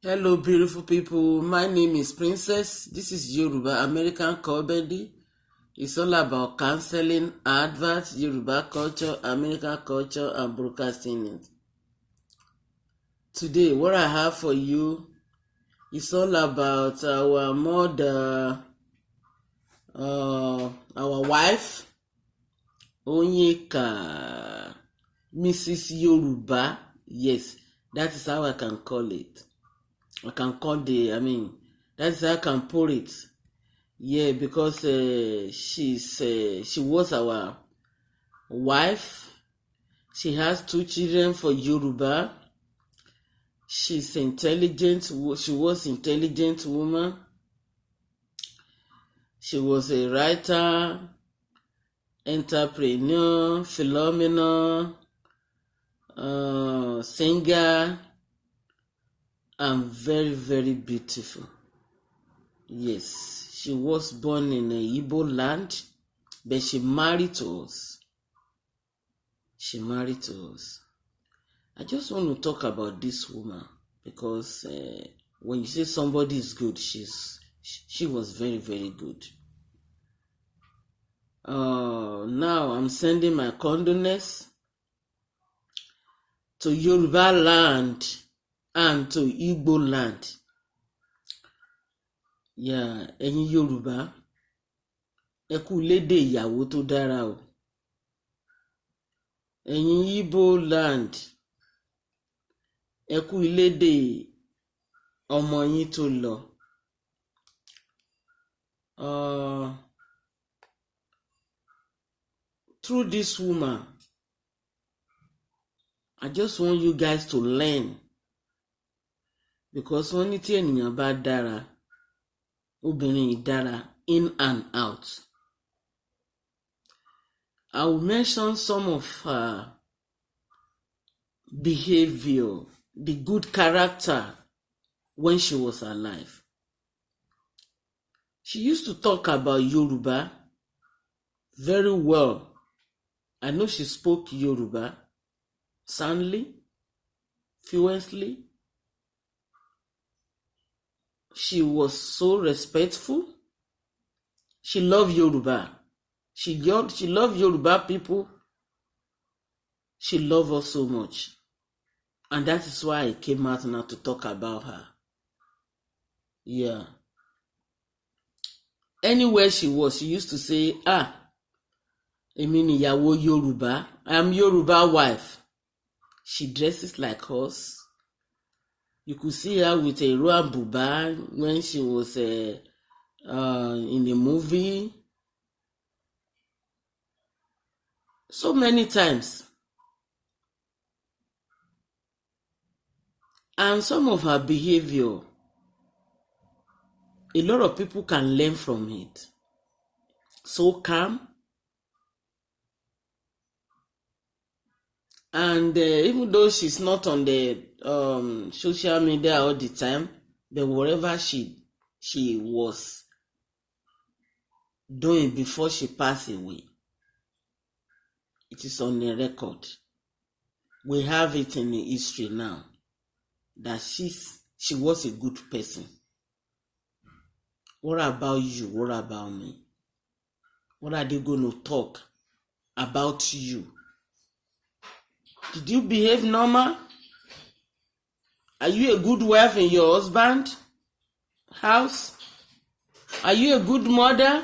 Hello, beautiful people. My name is Princess. This is Yoruba American Comedy. It's all about counseling, adverts, Yoruba culture, American culture, and broadcasting it. Today, what I have for you is all about our mother, our wife, Onyeka, Mrs. Yoruba. Yes, that is how I can call it. That's how I can put it. Yeah, because she was our wife. She has 2 children for Yoruba. She's intelligent. She was intelligent woman. She was a writer, entrepreneur, phenomenal, singer, and very, very beautiful. Yes, she was born in a Igbo land, but she married to us. I just want to talk about this woman because when you say somebody is good, she was very, very good. Now I'm sending my condolences to Yoruba land and to Igbo land. Yeah, ẹ̀yin Yorùbá, ẹ kú lédè ìyàwó tó dára o. Ẹ̀yin Igbo land, ẹ kú lédè ọmọ yín tó lọ. Through this woman, I just want you guys to learn, because wọ́n ní tí ènìyàn bá dára, obìnrin yìí dára in and out. I will mention some of her behavior, the good character when she was alive. She used to talk about Yoruba very well. I know she spoke Yoruba soundly, fluently. She was so respectful. She loved Yoruba. She loved Yoruba people. She loved us so much. And that is why I came out now to talk about her. Yeah. Anywhere she was, she used to say, èmi ni ìyàwó Yoruba. I am Yoruba wife. She dresses like us. You could see her with a ro and buba when she was in a movie. So many times. And some of her behavior, a lot of people can learn from it. So calm. And even though she's not on the social media all the time, but whatever she was doing before she passed away, it is on the record. We have it in the history now that she was a good person. What about you? What about me? What are they going to talk about you? Did you behave normal? Are you a good wife in your husband's house? Are you a good mother?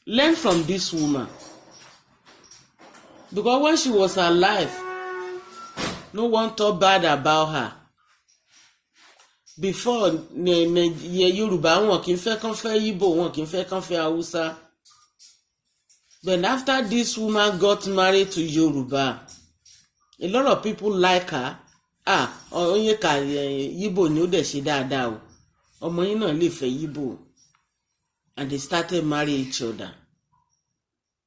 Learn from this woman. Because when she was alive, no one thought bad about her. Before, Yoruba wọn kì í fẹ́ kán fẹ́ Igbo, wọn kì í fẹ́ kán fẹ́ Hausa. But after this woman got married to Yoruba, a lot of people like her. Onyeka Igbo ni ó dẹ̀ ṣe dáadáa o. Ọmọ yín náà lè fẹ́ Igbo. And they started marrying each other.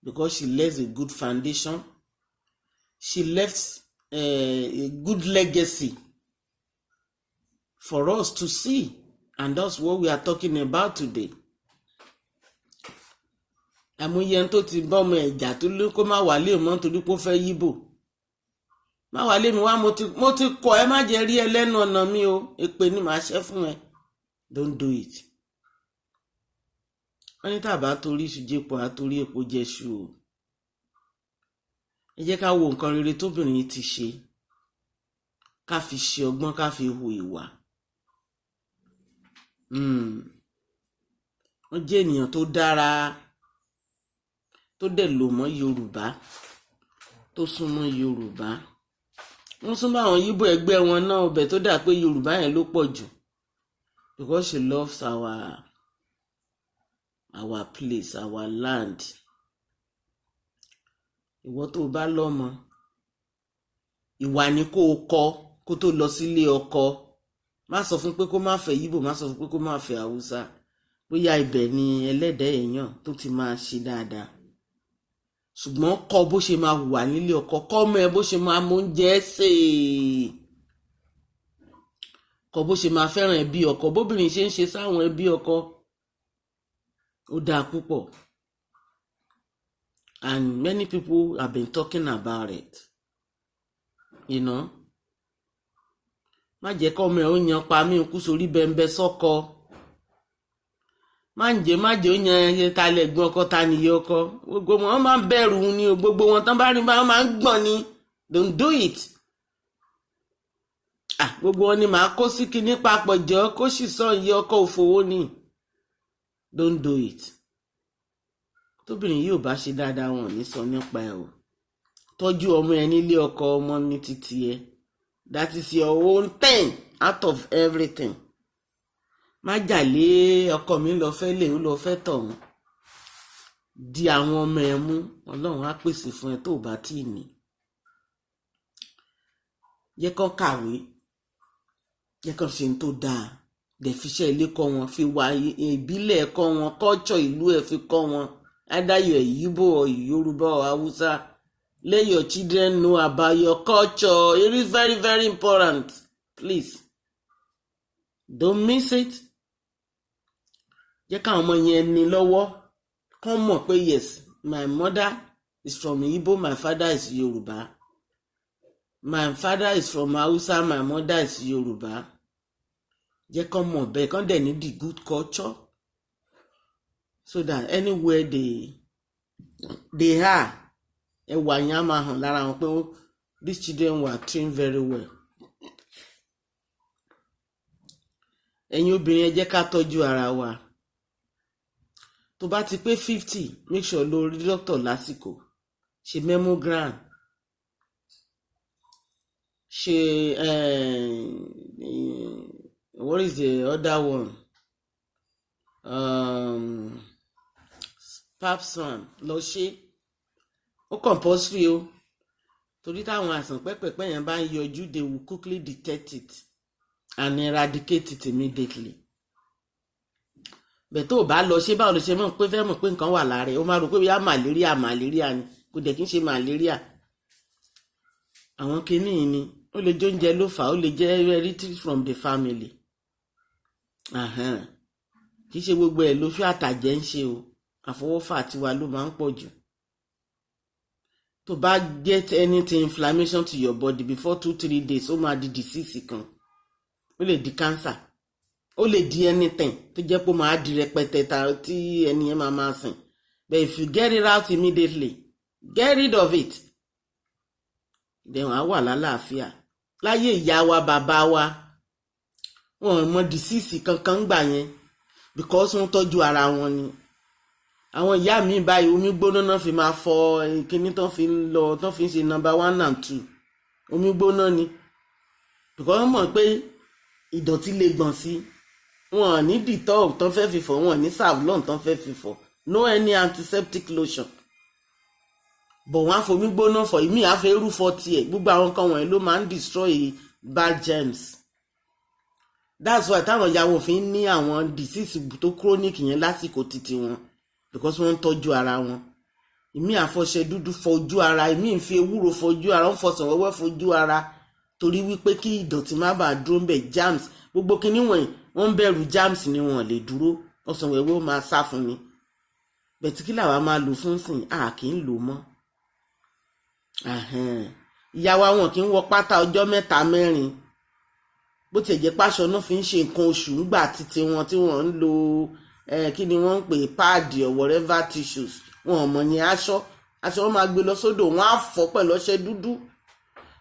Because she left a good foundation. She left a good legacy for us to see. And that's what we are talking about today. Àmúyẹ tó ti bọ́mọ ẹ̀jà tó ló kó má wálé mọ́ torí pé ó fẹ́ Yíbò. má wà lé mi wá mo ti kọ̀ ẹ́ má jẹ́ rí ẹ lẹ́nu ọ̀nà mi o èpè ni màá ṣẹ́ fún ẹ. Don't do it. wọ́n ní tàbá torí iṣu jẹ́pọ̀ àtorí epo jẹ́ṣu o. ẹ jẹ́ ká wo nǹkan rere tóbìnrin yìí ti ṣe, ká fi ṣe ọgbọ́n, ká fi hu ìwà. wọ́n jẹ́ ènìyàn tó dára, tó dẹ̀ lò mọ́ Yorùbá, tó súnmọ́ Yorùbá. wọ́n súnmọ́ àwọn Yíbò ẹgbẹ́ wọn náà ọbẹ̀ tó dà pé Yorùbá yẹn ló pọ̀ jù, because she loves our place, our land. ìwọ tó bá lọ́mọ, ìwà ni kó o kọ́ kó tó lọ sílé ọkọ. má sọ fún pé kó má fẹ́ Yíbò, má sọ fún pé kó má fẹ́ Haúsá, bóyá ibẹ̀ ni ẹlẹ́dàá èèyàn tó ti máa ṣe dáadáa. ṣùgbọ́n kọ́ bó ṣe máa hùwà nílé ọkọ, kọ́ mọ́ ẹ bó ṣe máa mọ oúnjẹ sè é, kọ́ bó ṣe máa fẹ́ràn ẹbí ọkọ, bóbìnrin ṣe ń ṣe sáwọn ẹbí ọkọ ó dáa púpọ̀. And many people have been talking about it, you know. má jẹ́ kọ́ ọmọ ẹ̀ ó yan pa mí kú sórí bẹ́ńbẹ́ sọ́kọ. má jẹ́ ó yan ta lẹ̀gbọ́n ọkọ ta nìyẹ ọkọ. gbogbo wọn máa ń bẹ̀rù ni o, gbogbo wọn tán bá rí bá wọn máa ń gbọ̀n ni. Don't do it. gbogbo wọn ni màá kó sí kinní papọ̀ jọ kó sì sọ iye ọkọ òfowó ni. Don't do it. tóbìnrin yìí ò bá ṣe dáadáa wọn ò ní sọ nípa ẹ o. tọ́jú ọmọ ẹ nílé ọkọ, ọmọ ní títí ẹ. That is your own thing out of everything. má jà lé ọkọ mi lọ fẹ́ lè ó lọ fẹ́ tọ̀hún. di àwọn ọmọ ẹ mú, Ọlọ́run á pèsè fún ẹ tó bá tí ì ní. jẹ́ kán kàwé, jẹ́ kán ṣe ń tó dáa, dẹ̀ fiṣẹ́ ilé kọ́ wọn, fi wà ìbílẹ̀ kọ́ wọn, culture ìlú ẹ̀ fi kọ́ wọn. Either you're Igbo or Yoruba or Hausa, let your children know about your culture. It is very, very important. Please, don't miss it. jẹ́ káwọn ọmọ yẹn ní lọ́wọ́, kán mọ̀ pé yes, my mother is from Igbo, my father is Yoruba. My father is from Hausa, my mother is Yoruba. jẹ́ kán mọ̀ bẹ́ẹ̀, kán dẹ̀ ní the good culture, so that anywhere they are, ẹwà yẹn á máa hàn lára wọn pé these children were trained very well. ẹ̀yin obìnrin ẹ jẹ́ ká tọ́jú ara wa. tó bá ti pé 50, make sure lo rí doctor lásìkò, ṣe mammogram, ṣe what is the other one, pap smear lọ ṣe. ó compulsory o, torí táwọn àìsàn pẹ́pẹ́pẹ́ yẹn bá ń yọjú, they will quickly detect it and eradicate it immediately. bẹ́ẹ̀ tó o bá lọ ṣe, báwo ló ṣe mọ̀ pé fẹ́ mọ̀ pé nǹkan wà lára ẹ̀? ó máa rò pé bóyá malaria ni, kò dẹ̀ kí n ṣe malaria. àwọn kinní yìí ni ó lè jẹ́ oúnjẹ ló fà á, ó lè jẹ́ hereditary from the family. kì í ṣe gbogbo ẹ̀ lóṣù àtàjẹ́ ń ṣe o, àfọwọ́fà tiwa ló máa ń pọ̀ jù. tó bá get anything inflammation to your body before 2-3 days, ó máa di disease kan, ó lè di cancer, ó lè di anything tó jẹ́ pé ó máa di rẹpẹtẹ tí ẹni yẹn máa sìn. But if you get it out immediately, get rid of it, then wàá wà lálàáfíà. láyé ìyá wa bàbá wa wọn mọ disease kankan gbà yẹn, because wọ́n tọ́jú ara wọn ni. àwọn ìyá mi báyìí omi gbóná náà fi máa fọ kíní tán fi ń lọ, tán fi ń ṣe number 1 and 2, omi gbóná ni, because wọ́n mọ̀ pé ìdọ̀tí lè gbọ̀n sí. wọn ní Dettol tán fẹ́ fi fọ̀, wọn ní Savlon tán fẹ́ fi fọ̀, no any antiseptic lotion, bọ̀ wọ́n á fomi gbóná fọ̀, ìmí á fẹ́ rúfọ tiẹ̀. gbogbo àwọn kan wọ̀nyí ló máa ń destroy bad germs. That's why táwọn ìyàwó fi ń ní àwọn disease tó chronic yẹn lásìkò títí wọn, because wọ́n ń tọ́jú ara wọn. ìmí àfọṣẹ dúdú fojú ara, ìmí ń fi ewúro fojú ara, ń fọsàn wẹ́wẹ́ fojú ara, torí wípé kí ìdọ̀tí má bàa dúró ń bẹ̀, germs. gbogbo kinní wọ̀nyí wọ́n ń bẹ̀rù germs ni wọ́n lè dúró, ọsàn wẹ́wẹ́ ó máa sá fún ni. bẹ̀tí kí làwa máa lò fún sìn, kì í lò mọ́. ìyá wa wọn kì í wọ pátá ọjọ́ 3-4 bó ti jẹ́ páṣọ náà fi ń ṣe nǹkan oṣù ńgbà títí wọn tí wọ́n ń lo kí ni wọ́n ń pè páàdì or whatever tissues wọn ò mọ̀ ní aṣọ wọn máa gbé lọ sódò wọn á fọ̀ pẹ̀lú ọṣẹ dúdú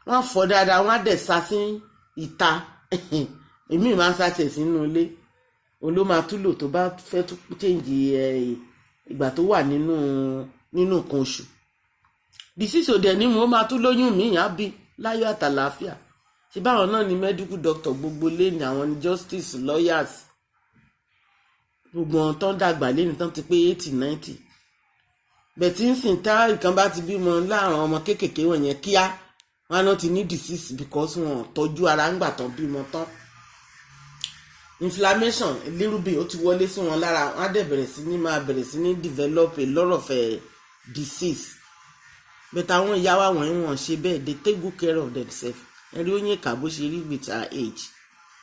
wọn á fọ̀ dáadáa wọn á dẹ̀ sá sí ìta èmi máa ń sá tẹ̀ sínú ilé oló máa túlò tó bá fẹ́ tún change ìgbà tó wà nínú nǹkan oṣù disease òdẹ̀ ní mo máa tún lóyún mi á bí láyọ̀ àtàlàáfíà ṣe báwọn náà ni medical doctor gbogbo lé ní àwọn justice lawyers gbogbo wọn tán dàgbà lẹ́nu tán ti pé 80-90 bẹ̀tí ń sìn tá nǹkan bá ti bímọ láàrin ọmọ kéékèèké wọ̀nyẹn kíá wọn náà ti ní disease because wọn tọ́jú ara ńgbà tán bímọ tán inflammation little bit ó ti wọlé sí wọn lára wọn á dẹ̀ bẹ̀rẹ̀ sí ní develop a lot of disease bẹ̀tẹ̀ àwọn ìyá wa wọ̀nyí wọn ṣe bẹ́ẹ̀ they take good care of themselves ẹ̀rí Onyeka bó ṣe rí with her age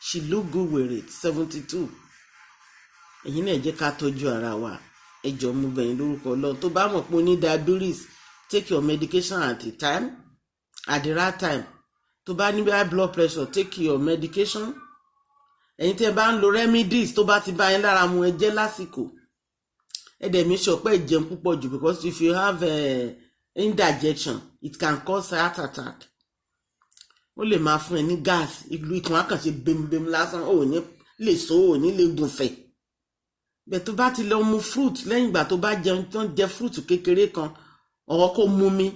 she look good with it 72 èyí náà jẹ́ ká tọ́jú ara wa ẹjọ́ mú bẹ̀yìn lórúkọ Ọlọ́run tó bá mọ̀ pé o ní diabetes take your medication at the right time tó bá ní high blood pressure take your medication ẹ̀yin tẹ́ bá ń lo remedies tó bá ti bá yín lára mu ẹ jẹ lásìkò ẹ dẹ̀ mi sọ pé ẹ jẹun púpọ̀ jù because if you have indigestion it can cause heart attack ó lè máa fún ẹ ní gas ìlú ikùn àkànṣe bẹ́mbẹ́m lásán ò ní lè so ò ní lè gùnfẹ̀ bẹ́ẹ̀ tó bá ti lọ mu fruit lẹ́yìn ìgbà tó bá jẹun tán jẹ fruit kékeré kan ọ̀rọ̀ kó mú mi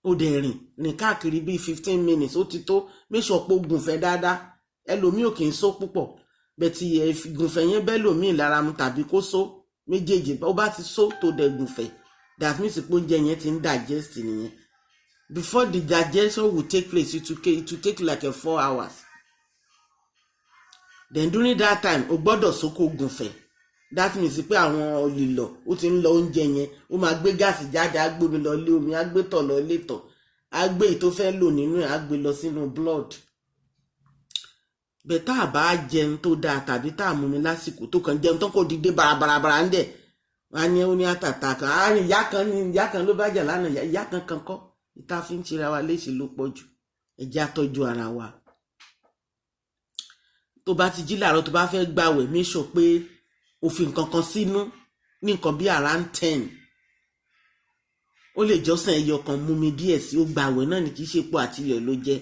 ó dẹ̀ rìn káàkiri bíi 15 minutes ó ti tó méṣọ̀ pé ó gùnfẹ̀ dáadáa ẹlòmíì ò kì í so púpọ̀ bẹ́ẹ̀ ti gùnfẹ̀ yẹn bẹ́ẹ̀ lòmíì lára mu tàbí kó so méjèèjì ó bá ti so tó dẹ̀ gùnfẹ̀ that means pé oúnjẹ yẹn ti ń digest nìyẹn before the digestion will take place it will take like 4 hours then during that time o gbọ́dọ̀ so kó gùnfẹ̀ that means pé àwọn olùlọ ó ti ń lọ oúnjẹ yẹn ó máa gbé gáàsì jáde á gbé mi lọ lé omi á gbé tọ̀ lọ lé tọ̀ á gbé èyí tó fẹ́ lò nínú ẹ̀ á gbé lọ sínú blood bẹ́ẹ̀ tá a bá jẹun tó dáa tàbí tá a mú mi lásìkò tó kàn jẹun tó kò dìde bàràbàrà ń dẹ̀ wọ́n á ní ó ní àtàtà kan àárín ìyá kan ló bá jà lánàá ìyá kan kọ́ ìta fi ń ṣera wa léṣe ló pọ̀ jù ẹ jẹ́ á tọ́jú ara wa tó bá ti jí làárọ̀ tó bá fẹ́ gbàwẹ̀ make sure pé òfin kankan sínú ní nǹkan bí around 10 ó lè jọ́sàn ẹyọ kan mú mi díẹ̀ sí ó gbàwẹ̀ náà ní kì í ṣe epo àti iyọ̀ ló jẹ́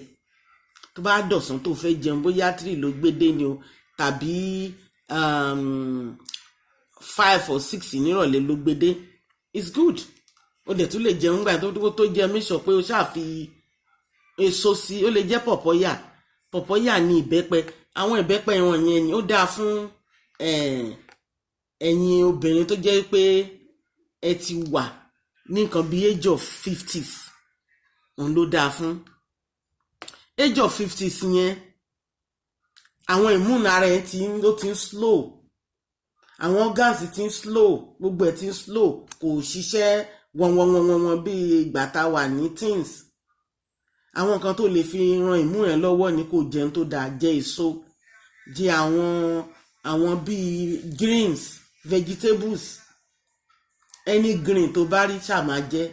tó bá dọ̀sán tó fẹ́ jẹun bóyá 3 ló gbé dé ni o tàbí 5 or 6 nírọ̀lẹ́ ló gbé dé it's good ó dẹ̀ tún lè jẹun gbà tó jẹ make sure pé ó ṣàfi èso sí ó lè jẹ́ pọ̀pọ́yà ní ìbẹ́pẹ àwọn ìbẹ́pẹ wọn yẹn ni ó dáa fún ẹ̀yin obìnrin tó jẹ́ pé ẹ ti wà ní nǹkan bí age of 50s òun ló dáa fún age of 50s yẹn àwọn immune ara ẹ ló ti ń slow àwọn organs ti ń slow gbogbo ẹ ti ń slow kò ṣiṣẹ́ wọ́n bí ìgbà tá a wà ní teens àwọn nǹkan tó lè fi ran immune ẹ lọ́wọ́ ni kò jẹun tó dáa jẹ èso jẹ àwọn bíi greens vegetables any green tó bá rí ṣàmà jẹ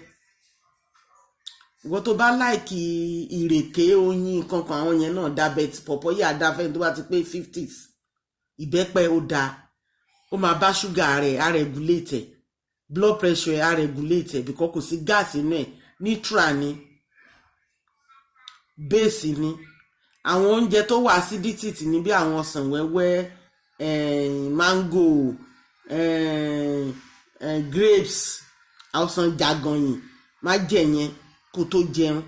ìwọ tó bá láìkì ìrèké oyin kankan àwọn yẹn náà dábẹ́tì pọ̀pọ́yà dáfẹ́ tó bá ti pé 50s ìbẹ́pẹ ó dáa ó máa bá ṣúgà rẹ̀ á regulate blood pressure á regulate because kò sí gas inú ẹ̀ neutral ni base ni àwọn oúnjẹ tó wà acidity ní bí àwọn ọsàn wẹ́wẹ́ mango grapes ọsàn jàgànyìn má jẹ yẹn kó tó jẹun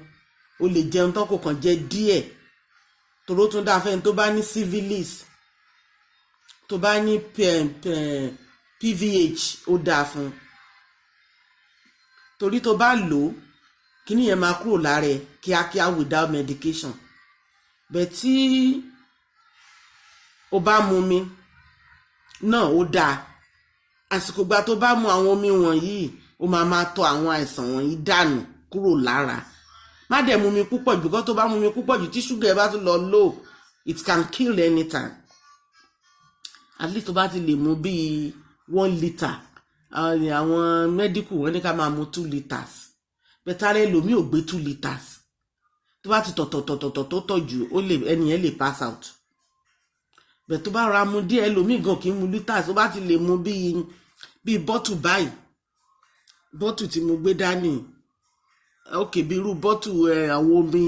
o lè jẹun tán kò kàn jẹ díẹ̀ toró tún dáa fẹ́ni tó bá ní syphilis tó bá ní PVH ó dáa fún torí tó bá lò ó kíní yẹn máa kúrò lára ẹ kíákíá without medication bẹ́ẹ̀ tí o bá mu mi náà ó dáa àsìkò gba tó bá mu àwọn omi wọ̀nyí ó máa tọ̀ àwọn àìsàn wọ̀nyí dànù kúrò lára má dẹ̀ mu mi púpọ̀ jù kó tó bá mu mi púpọ̀ jù tí ṣúgà ẹ bá tún lọ low it can kill anytime at least tó bá ti lè mu bíi 1 litre àwọn medical wọ́n ní ká máa mu 2 litres bẹ́tà rẹ̀ lòmí ò gbé 2 litres tó bá ti tọ̀tọ̀tọ̀tọ̀ tó tọ̀ jù ó lè ẹni yẹn lè pass out. Bẹ̀ tó bá ra mu díẹ̀ ẹlòmíì gan kì í mu litres, ó bá ti lè mu bíi bọ́tù báyìí, bọ́tù tí mo gbé dání ok bí irú bọ́tù àwọn omi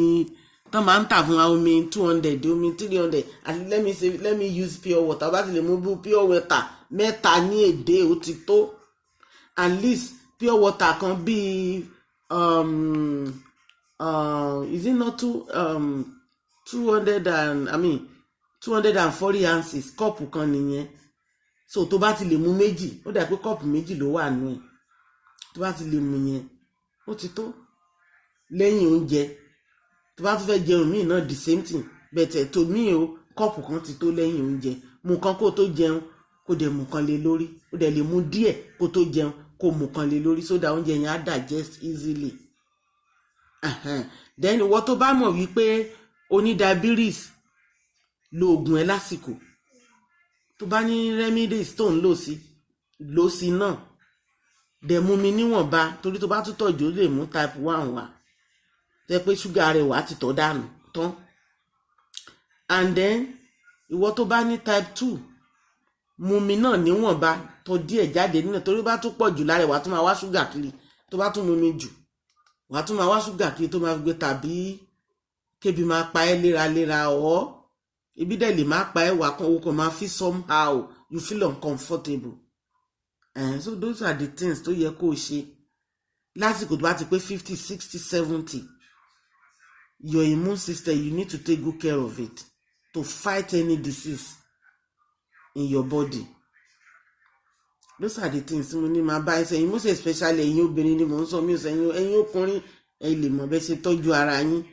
tán máa ń tà fún omi 200 omi 300 and let me use pure water, bá ti lè mu pure water mẹ́ta ní èdè ó ti tó. At least pure water kan bíi is it not 240 ounces kọ́ọ̀pù kan nìyẹn. So tó bá ti lè mu méjì, ó dà pé kọ́ọ̀pù méjì ló wà nù ẹ̀, tó bá ti lè mu yẹn ó ti tó. Lẹ́yìn oúnjẹ tó bá tún fẹ́ jẹun míì náà the same thing, bẹ̀tẹ̀ tó míì o kọ́ọ̀pù kan ti tó lẹ́yìn oúnjẹ. Mu kan kó tó jẹun kó dẹ̀ mu kan lé lórí, ó dẹ̀ lè mu díẹ̀ kó tó jẹun kó mu kan lé lórí so that oúnjẹ yẹn á digest easily. Then ìwọ tó bá mọ̀ wípé o ní diabetes, lo oògùn ẹ lásìkò. Tó bá ní remedies tó ń lò sí náà, dẹ̀ mú mi níwọ̀nba, torí tó bá tún tọ̀jú ó lè mú type 1 wá tẹ́ pé ṣúgà rẹ̀ wá ti tọ̀ dànù tán. And then ìwọ tó bá ní type 2, mú mi náà níwọ̀nba, tọ̀ díẹ̀ jáde nínú, torí bá tún pọ̀ jù lára wá tún máa wá ṣúgà kiri. Tó bá tún mú mi jù wá tún máa wá ṣúgà kiri tó máa fi gbé, tàbí kébi máa pa ẹ́ léraléra ọ́ ibi dẹ̀ lè máa pa ẹ́ wà kan owó kan máa feel somehow, you feel uncomfortable. So those are the things tó yẹ kó o ṣe lásìkò tó bá ti pé 50, 60, 70. Your immune system, you need to take good care of it to fight any disease in your body. Those are the things mo ní máa bá ẹ sẹ́yìn, most especially ẹ̀yin obìnrin ni mò ń sọ mí sẹ́yìn, ẹ̀yin ọkùnrin ẹ lè mọ̀ bẹ́ẹ̀ ṣe tọ́jú ara yín.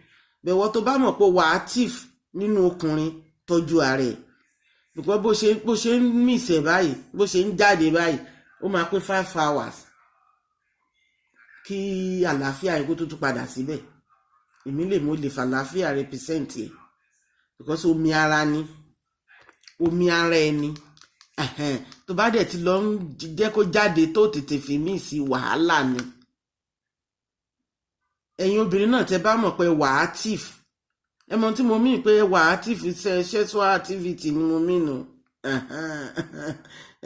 Bẹ̀wọ̀ tó bá mọ̀ pé wà active nínú ọkùnrin, tọ́jú ara ẹ̀. Because bó ṣe ń miss ẹ̀ báyìí, bó ṣe ń jáde báyìí, ó máa pé 5 hours kí àlàáfíà yìí kó tó tún padà síbẹ̀. Èmi mo lè fàlàáfíà represent ẹ̀ because omi ara ẹni. Tó bá dẹ̀ ti lọ ń jẹ́ kó jáde tó tètè fi mí sí wàhálà ni. Ẹ̀yin obìnrin náà tẹ́ bá mọ̀ pé wà active, ẹ mọ̀ tí mo mí pé wà active sexual activity ni mo mí nù.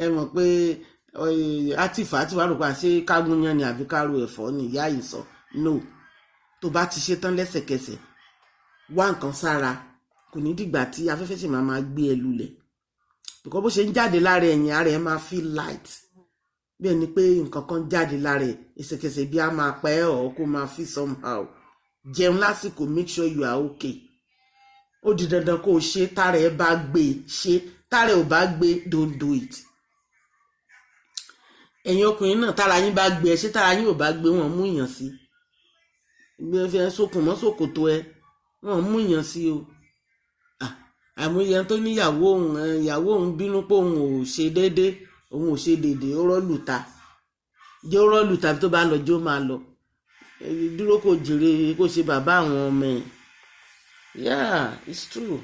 Ẹ mọ̀ pé active àti wà rúpa ṣé kágúnyán ni àbí kárò ẹ̀fọ́ ni ìyá yìí sọ. No, tó bá ti ṣe tán lẹ́sẹ̀kẹsẹ̀ wá nǹkan sára, kò ní dìgbà tí afẹ́fẹ́ sì máa gbé ẹ lulẹ̀. Because bó ṣe ń jáde lára ẹ̀yìn ara ẹ̀ máa feel light, bí ẹni pé nǹkan kan jáde lára ẹ̀, ẹsẹ̀kẹsẹ̀ bí a máa pa ẹ́ ọ̀ kó máa feel somehow. Jẹun lásìkò, make sure you are okay. Ó di dandan kó o ṣe, tára ẹ bá gbé ṣe, tára ẹ ò bá gbé don't do it. Ẹ̀yin ọkùnrin náà tára yín bá gbé ẹ ṣe, tára yín ò bá gbé wọn mú ìyàn sí. Gbé ẹ sókun mọ́ sòkòtò ẹ, wọn mú ìyàn sí o. Àmúyẹ tó níyàwó òun bínú pé òun ò ṣe déédé, òun ò ṣe déédé, ó rọ́lùta. Jẹ́ ó rọ́lùta tó bá lọ jó máa lọ. Dúró kò jèrè kó ṣe bàbá àwọn ọmọ ẹ̀. Yeah, it's true.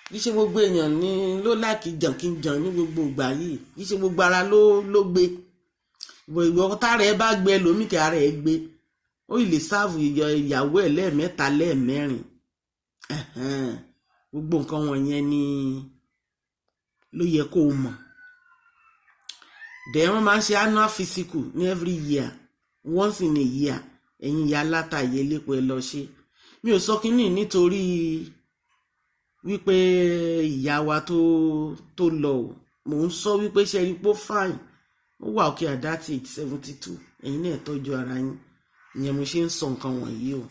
Kì í ṣe gbogbo èèyàn ni ló láàkì jànkíjàn ní gbogbo ìgbà yìí. Kì í ṣe gbogbo ara ló gbé. Ìwọ tára ẹ bá gbé lómìkì ara ẹ gbé. Ó lè sáàfù ìyàwó ẹ̀ lẹ́ẹ̀mẹ́ta lẹ́ẹ̀mẹ́rin. Gbogbo nǹkan wọ̀nyẹn ni ló yẹ kó o mọ̀. Then wọ́n máa ń ṣe annual physical ní every year, once in a year. Ẹ̀yin ìyá látàyè lépo ẹ lọ ṣe. Mi ò sọ kínní nítorí wípé ìyá wa tó lọ o. Mò ń sọ wípé ṣe rí pó fine. Ó wà okay at that age 72. Ẹ̀yin náà tọ́jú ara yín. Ìyẹn mo ṣe ń sọ nǹkan wọ̀nyí o.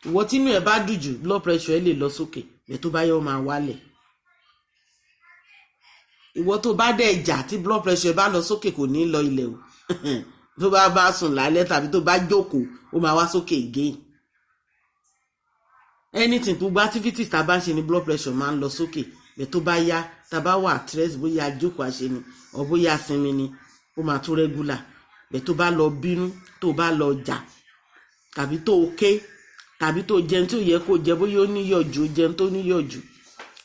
Ìwọ tínú ẹ bá dùn jù, blood pressure ẹ lè lọ sókè, bẹ́ẹ̀ tó bá yẹ ó máa wálẹ̀. Ìwọ tó bá dẹ̀ jà tí blood pressure bá lọ sókè kò ní lọ ilẹ̀ o. Tó bá sùn lálẹ́ tàbí tó bá jókòó ó máa wá sókè again. Anything gbogbo activities tá bá ń ṣe ni blood pressure máa ń lọ sókè, bẹ́ẹ̀ tó bá yá tá bá wà stress bóyá jókòó àṣẹ ni or bóyá sinmi ni ó máa tún regular. Bẹ́ẹ̀ tó bá lọ bínú, tó bá lọ jà tàbí tó ké tàbí tó jẹun tí ò yẹ kó jẹ, bóyá ó níyọ̀jù, ó jẹun tó níyọ̀jù,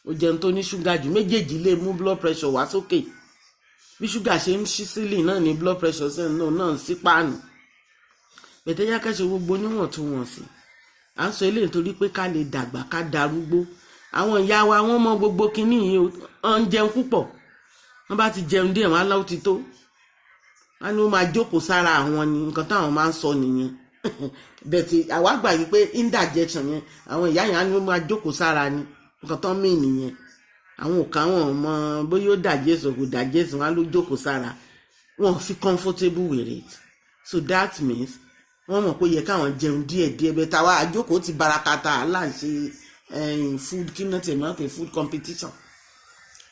ó jẹun tó ní ṣúgà jù, méjèèjì lè mú blood pressure wá sókè. Bí ṣúgà ṣe ń ṣí sílì náà ni blood pressure náà ń sí páànù. Bẹ̀tẹ̀ yá kẹ́ṣe gbogbo níwọ̀ntúnwọ̀nsì. à ń sọ eléyìí nítorí pé ká lè dàgbà ká darúgbó. Àwọn ìyá wa wọ́n mọ gbogbo kinní yìí ó ń jẹun púpọ̀, wọ́n bá ti jẹun díẹ̀ wọ́n á láwọ́ ti tó, wọ́n ní ó máa jókòó sára àwọn ni nǹkan táwọn máa ń sọ nìyẹn. bẹ̀tì àwa gbà yìí pé indigestion yẹn àwọn ìyá yẹn á ní ó máa jókòó sára ni nǹkan tán mí nìyẹn. Àwọn òkà wọn mọ bóyá ó digest kò digest, wọn á ló jókòó sára, wọn fi comfortable with it. So that means wọ́n mọ̀ pé yẹ káwọn jẹun díẹ̀díẹ̀ bẹ́ẹ̀ táwa àjókòó ti barakata aláǹṣe food kí náà tẹ̀ máa ń pè food competition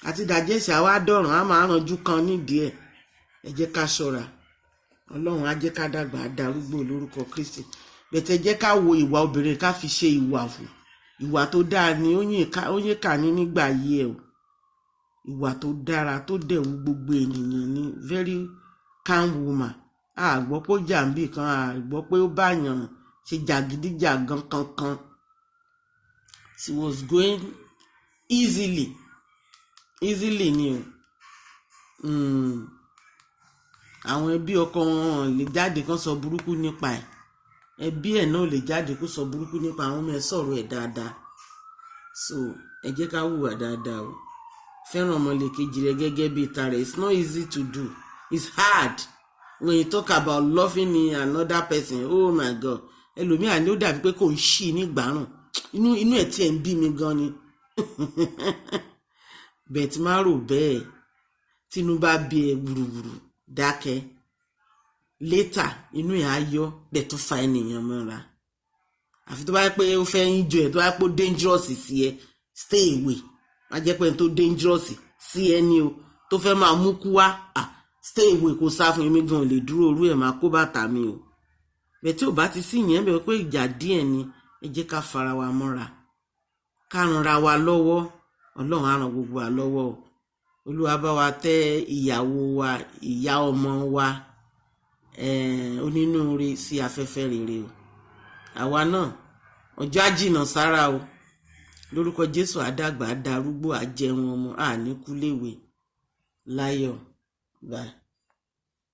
àti digest àwa dọ̀rùn á máa ranjú kan nídìí ẹ̀. Ẹ jẹ́ ká ṣọ́ra, Ọlọ́run á jẹ́ ká dàgbà darúgbó lórúkọ Kristi. Bẹ̀tẹ̀ jẹ́ ká wo ìwà obìnrin ká fi ṣe ìwà fún ìwà tó dáa ni ó yẹ ká ní nígbà yìí ẹ̀ o. Ìwà tó dára tó dẹ̀wù gbogbo ènìyàn ni very calm woman. A gbọ́ pé ó jàǹbì kan, a gbọ́ pé ó báyàn ṣe jàgídíjàgan kankan. She was going easily ni o. Àwọn ẹbí ọkọ wọn lè jáde kán sọ burúkú nípa ẹ̀, ẹbí ẹ̀ náà lè jáde kó sọ burúkú nípa àwọn ọmọ ẹ̀ sọ̀rọ̀ ẹ̀ dáadáa. So ẹ jẹ́ ká hùwà dáadáa o, fẹ́ràn ọmọlàkejì rẹ gẹ́gẹ́ bí ìta rẹ̀. It's not easy to do, it's hard when you talk about loving another person. Oh my God, ẹlòmíà ni ó dàbí pé kò ń ṣì ní gbàrùn, inú ẹ̀ tí ẹ̀ ń bí mi gan ni. bẹ̀tì má rò bẹ́ẹ̀, tínú bá bí ẹ gbùrùgbùrù dákẹ́, later inú ẹ̀ á yọ dẹ̀ tó fa ènìyàn mọ́ra. Àfi tó bá pé ó fẹ́ ń jọ ẹ̀ tó bá pé ó dangerous sí ẹ, stay away. Má jẹ́ pé tó dangerous sí ẹ ní o tó fẹ́ máa mú kú wá, stay away kó sá fún mi gan lè dúró orú ẹ̀ máa kó bàtà mi o. Bẹ̀ tí ò bá ti sí yẹn bẹ̀ pé ìjà díẹ̀ ni, ẹ jẹ́ ká fara wa mọ́ra, ká ranra wa lọ́wọ́. Ọlọ́run á ràn gbogbo wa lọ́wọ́ o. Olúwa bá wa tẹ́ ìyàwó wa, ìyá ọmọ wa onínúure sí afẹ́fẹ́ rere o. Àwa náà ọjọ́ á jìnnà sára o, lórúkọ Jésù àdàgbà darúgbó àjẹun ọmọ àníkúléwé láyọ̀. Bye.